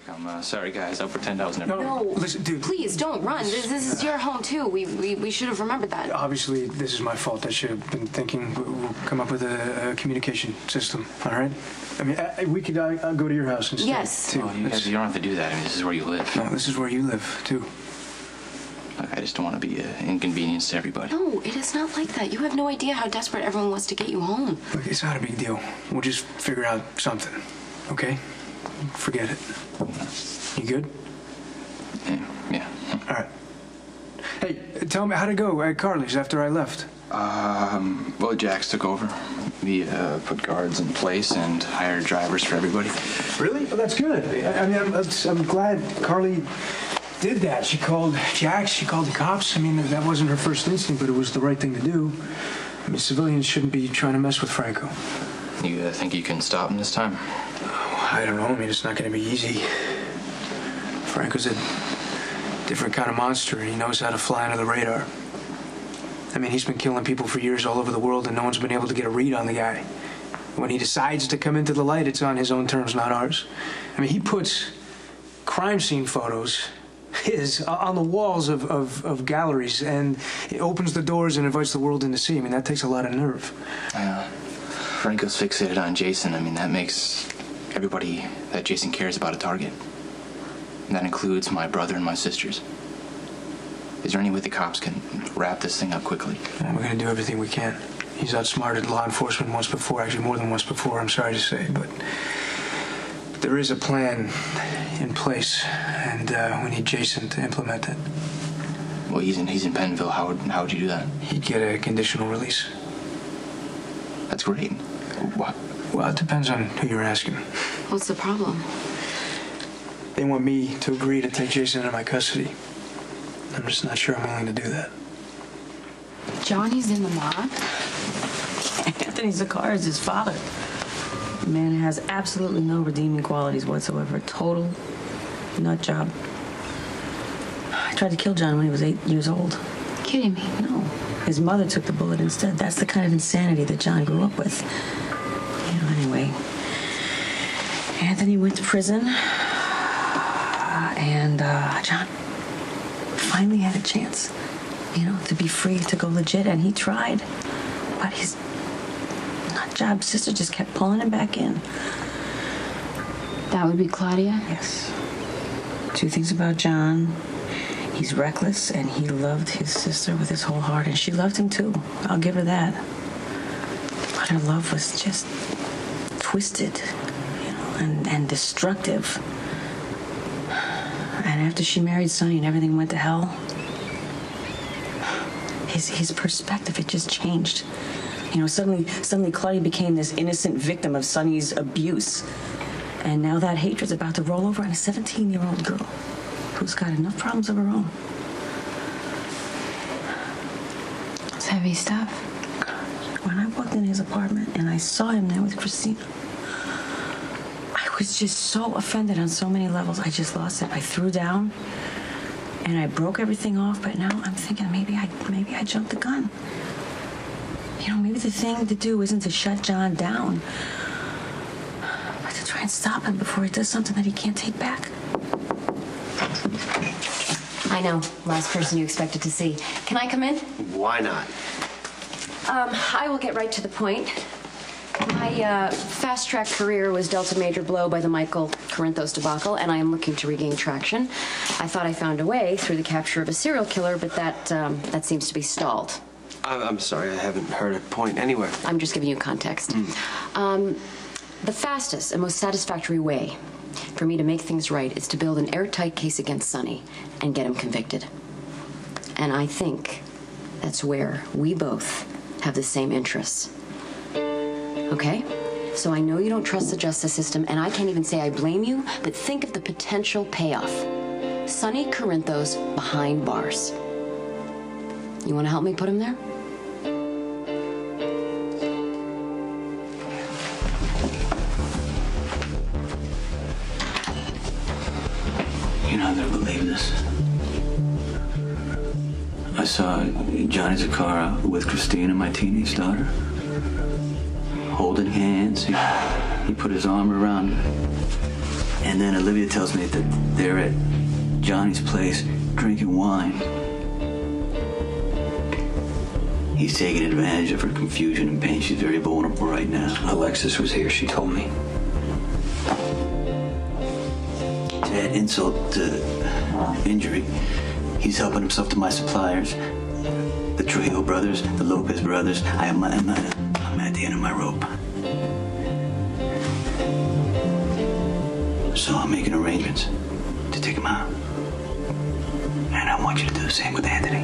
I'm sorry, guys. I'll pretend I was never... No, listen, dude. Please, don't run. This is your home, too. We should have remembered that. Obviously, this is my fault. I should have been thinking we'll come up with a communication system, all right? I mean, we could go to your house instead. Yes. Oh, you don't have to do that. I mean, this is where you live. No, this is where you live, too. Look, I just don't want to be an inconvenience to everybody. No, it is not like that. You have no idea how desperate everyone was to get you home. Look, it's not a big deal. We'll just figure out something, okay? Forget it. You good? Yeah. All right. Hey, tell me how'd it go at Carly's after I left? Well, Jax took over. We put guards in place and hired drivers for everybody. Really? Well, that's good. I mean, I'm glad Carly did that. She called Jax, she called the cops. I mean, that wasn't her first instinct, but it was the right thing to do. I mean, civilians shouldn't be trying to mess with Franco. You think you can stop him this time? I don't know. I mean, it's not going to be easy. Franco's a different kind of monster, and he knows how to fly under the radar. I mean, he's been killing people for years all over the world, and no one's been able to get a read on the guy. When he decides to come into the light, it's on his own terms, not ours. I mean, he puts crime scene photos on the walls of galleries, and it opens the doors and invites the world in to see. I mean, that takes a lot of nerve. Franco's fixated on Jason. I mean, that makes everybody that Jason cares about a target. And that includes my brother and my sisters. Is there any way the cops can wrap this thing up quickly? We're going to do everything we can. He's outsmarted law enforcement once before, actually more than once before, I'm sorry to say, but there is a plan in place, and we need Jason to implement it. Well, he's in Pennville. How would you do that? He'd get a conditional release. That's great. What? Well, it depends on who you're asking. What's the problem? They want me to agree to take Jason into my custody. I'm just not sure I'm willing to do that. Johnny's in the mob? Anthony Zakar is his father. The man has absolutely no redeeming qualities whatsoever. Total nut job. I tried to kill John when he was 8 years old. Kidding me? No. His mother took the bullet instead. That's the kind of insanity that John grew up with. You know, anyway. Anthony went to prison. And John finally had a chance, you know, to be free, to go legit, and he tried. But his nut job sister just kept pulling him back in. That would be Claudia? Yes. Two things about John. He's reckless, and he loved his sister with his whole heart, and she loved him too. I'll give her that. But her love was just twisted, you know, and destructive. And after she married Sonny and everything went to hell, his perspective, it just changed. You know, suddenly Claudia became this innocent victim of Sonny's abuse. And now that hatred's about to roll over on a 17-year-old girl who's got enough problems of her own. It's heavy stuff. When I walked in his apartment and I saw him there with Christina, I was just so offended on so many levels. I just lost it. I threw down and I broke everything off, but now I'm thinking maybe I jumped the gun. You know, maybe the thing to do isn't to shut John down, but to try and stop him before he does something that he can't take back. I know. Last person you expected to see. Can I come in? Why not? I will get right to the point. My fast-track career was dealt a major blow by the Michael Corinthos debacle, and I am looking to regain traction. I thought I found a way through the capture of a serial killer, but that seems to be stalled. I'm sorry, I haven't heard a point anywhere. I'm just giving you context. The fastest and most satisfactory way for me to make things right is to build an airtight case against Sonny and get him convicted. And I think that's where we both have the same interests. Okay? So I know you don't trust the justice system, and I can't even say I blame you, but think of the potential payoff. Sonny Corinthos behind bars. You want to help me put him there? You're not gonna believe this. I saw Johnny Zakara with Christina, my teenage daughter, holding hands. He put his arm around her. And then Olivia tells me that they're at Johnny's place drinking wine. He's taking advantage of her confusion and pain. She's very vulnerable right now. Alexis was here, she told me. To add insult to injury, he's helping himself to my suppliers. The Trujillo brothers, the Lopez brothers. I'm at the end of my rope. So I'm making arrangements to take him out. And I want you to do the same with Anthony.